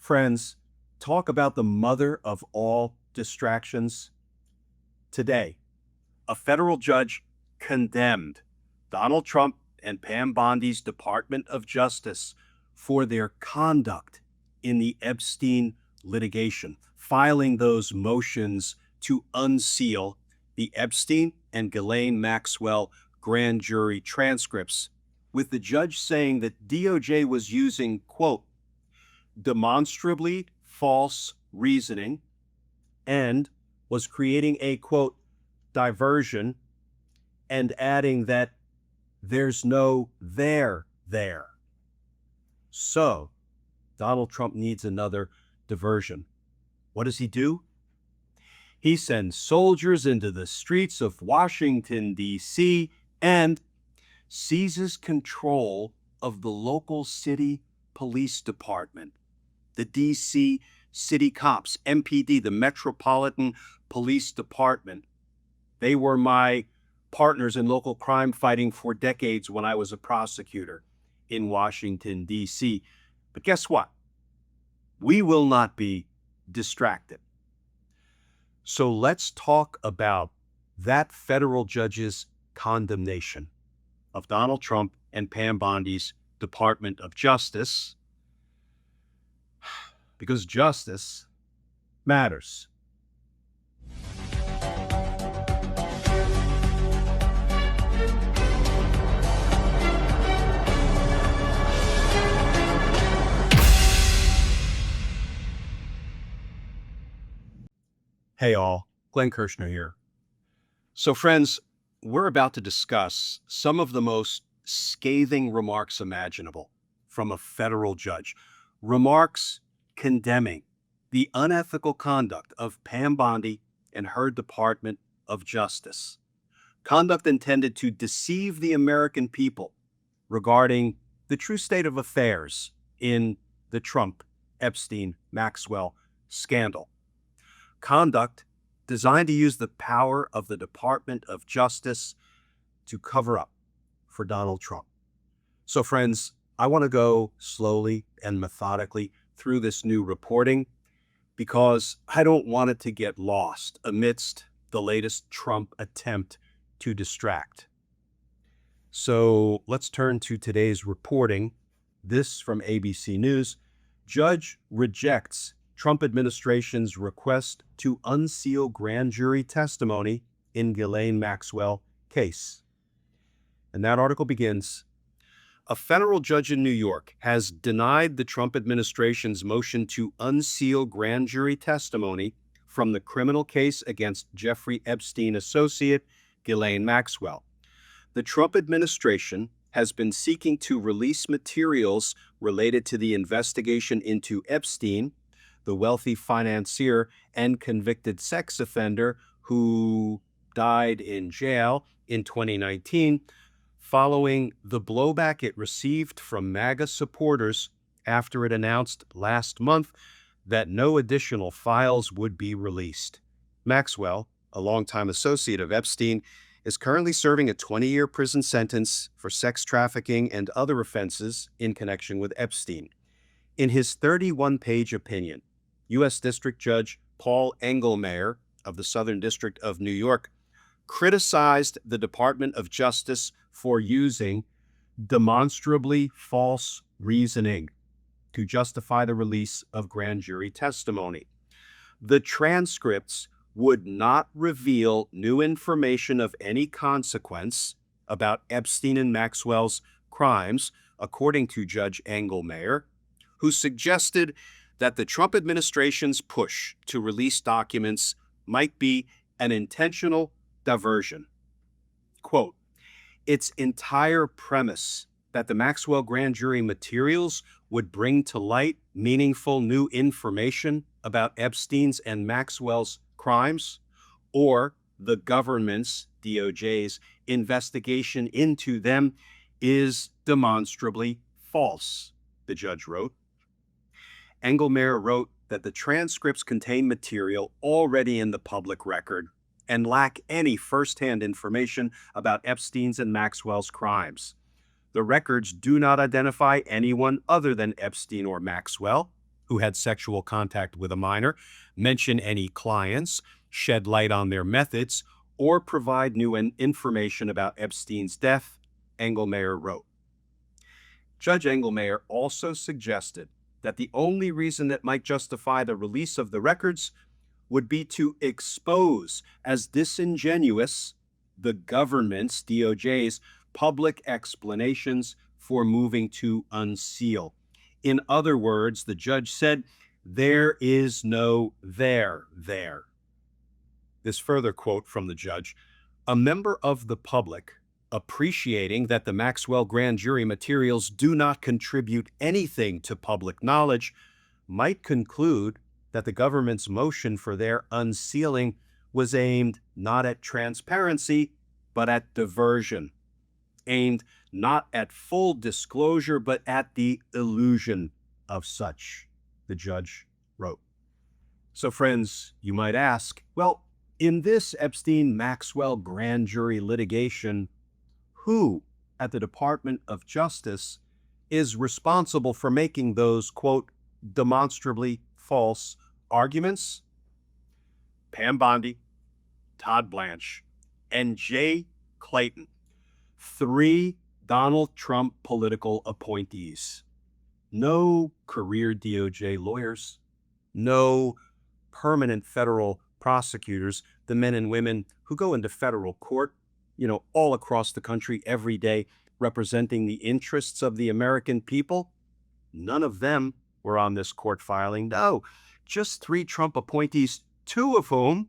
Friends, talk about the mother of all distractions. Today, a federal judge condemned Donald Trump and Pam Bondi's Department of Justice for their conduct in the Epstein litigation, filing those motions to unseal the Epstein and Ghislaine Maxwell grand jury transcripts, with the judge saying that DOJ was using, quote, demonstrably false reasoning and was creating a, quote, diversion, and adding that there's no there. So, Donald Trump needs another diversion. What does he do? He sends soldiers into the streets of Washington, D.C., and seizes control of the local city police department, the D.C. City Cops, MPD, the Metropolitan Police Department. They were my partners in local crime fighting for decades when I was a prosecutor in Washington, D.C. But guess what? We will not be distracted. So let's talk about that federal judge's condemnation of Donald Trump and Pam Bondi's Department of Justice, because justice matters. Hey all, Glenn Kirshner here. So friends, we're about to discuss some of the most scathing remarks imaginable from a federal judge. Remarks condemning the unethical conduct of Pam Bondi and her Department of Justice. Conduct intended to deceive the American people regarding the true state of affairs in the Trump, Epstein, Maxwell scandal. Conduct designed to use the power of the Department of Justice to cover up for Donald Trump. So friends, I want to go slowly and methodically through this new reporting because I don't want it to get lost amidst the latest Trump attempt to distract. So let's turn to today's reporting. This from ABC News. Judge rejects Trump administration's request to unseal grand jury testimony in Ghislaine Maxwell case. And that article begins, a federal judge in New York has denied the Trump administration's motion to unseal grand jury testimony from the criminal case against Jeffrey Epstein associate Ghislaine Maxwell. The Trump administration has been seeking to release materials related to the investigation into Epstein, the wealthy financier and convicted sex offender who died in jail in 2019, following the blowback it received from MAGA supporters after it announced last month that no additional files would be released. Maxwell, a longtime associate of Epstein, is currently serving a 20-year prison sentence for sex trafficking and other offenses in connection with Epstein. In his 31-page opinion, U.S. District Judge Paul Engelmayer of the Southern District of New York criticized the Department of Justice for using demonstrably false reasoning to justify the release of grand jury testimony. The transcripts would not reveal new information of any consequence about Epstein and Maxwell's crimes, according to Judge Engelmayer, who suggested that the Trump administration's push to release documents might be an intentional diversion. Quote, its entire premise that the Maxwell grand jury materials would bring to light meaningful new information about Epstein's and Maxwell's crimes, or the government's, DOJ's, investigation into them is demonstrably false, the judge wrote. Engelmayer wrote that the transcripts contain material already in the public record and lack any firsthand information about Epstein's and Maxwell's crimes. The records do not identify anyone other than Epstein or Maxwell, who had sexual contact with a minor, mention any clients, shed light on their methods, or provide new information about Epstein's death, Engelmayer wrote. Judge Engelmayer also suggested that the only reason that might justify the release of the records would be to expose as disingenuous the government's, DOJ's, public explanations for moving to unseal. In other words, the judge said, there is no there. This further quote from the judge, a member of the public, appreciating that the Maxwell grand jury materials do not contribute anything to public knowledge, might conclude that the government's motion for their unsealing was aimed not at transparency, but at diversion, aimed not at full disclosure, but at the illusion of such, the judge wrote. So friends, you might ask, well, in this Epstein-Maxwell grand jury litigation, who at the Department of Justice is responsible for making those, quote, demonstrably false arguments? Pam Bondi, Todd Blanche, and Jay Clayton, 3 Donald Trump political appointees. No career DOJ lawyers, no permanent federal prosecutors, the men and women who go into federal court, all across the country every day, representing the interests of the American people. None of them were on this court filing. No, just 3 Trump appointees, 2 of whom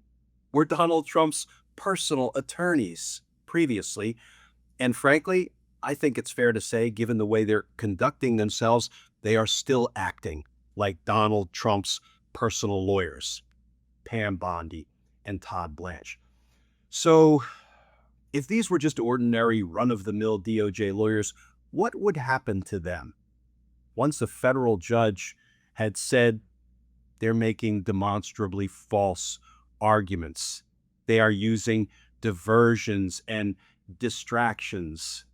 were Donald Trump's personal attorneys previously. And frankly, I think it's fair to say, given the way they're conducting themselves, they are still acting like Donald Trump's personal lawyers, Pam Bondi and Todd Blanche. So if these were just ordinary run-of-the-mill DOJ lawyers, what would happen to them? Once a federal judge had said they're making demonstrably false arguments, they are using diversions and distractions,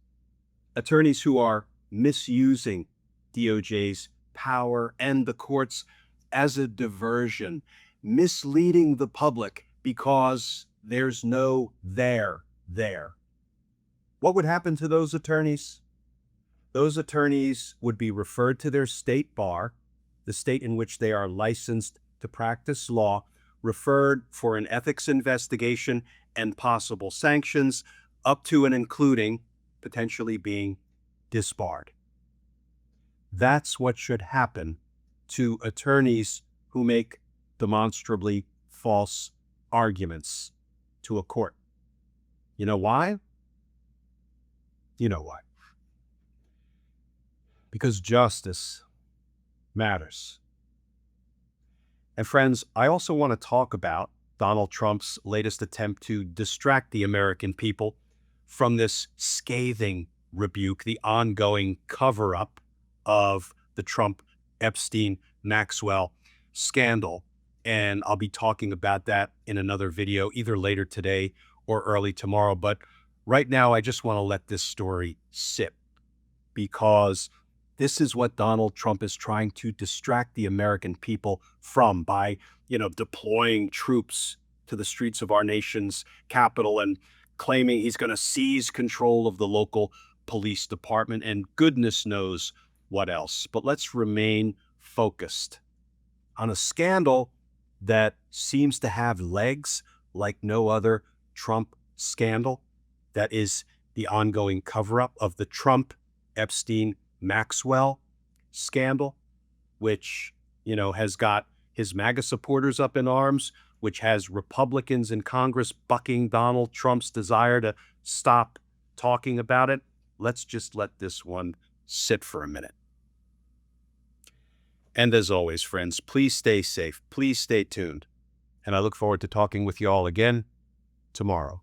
attorneys who are misusing DOJ's power and the courts as a diversion, misleading the public because there's no there. What would happen to those attorneys? Those attorneys would be referred to their state bar, the state in which they are licensed to practice law, referred for an ethics investigation and possible sanctions, up to and including potentially being disbarred. That's what should happen to attorneys who make demonstrably false arguments to a court. You know why? You know why. Because justice matters. And friends, I also want to talk about Donald Trump's latest attempt to distract the American people from this scathing rebuke, the ongoing cover-up of the Trump Epstein-Maxwell scandal. And I'll be talking about that in another video, either later today or early tomorrow. But right now, I just want to let this story sit, because this is what Donald Trump is trying to distract the American people from by, deploying troops to the streets of our nation's capital and claiming he's going to seize control of the local police department and goodness knows what else. But let's remain focused on a scandal that seems to have legs like no other Trump scandal. That is the ongoing cover-up of the Trump Epstein-Maxwell scandal, which, has got his MAGA supporters up in arms, which has Republicans in Congress bucking Donald Trump's desire to stop talking about it. Let's just let this one sit for a minute. And as always, friends, please stay safe. Please stay tuned. And I look forward to talking with you all again tomorrow.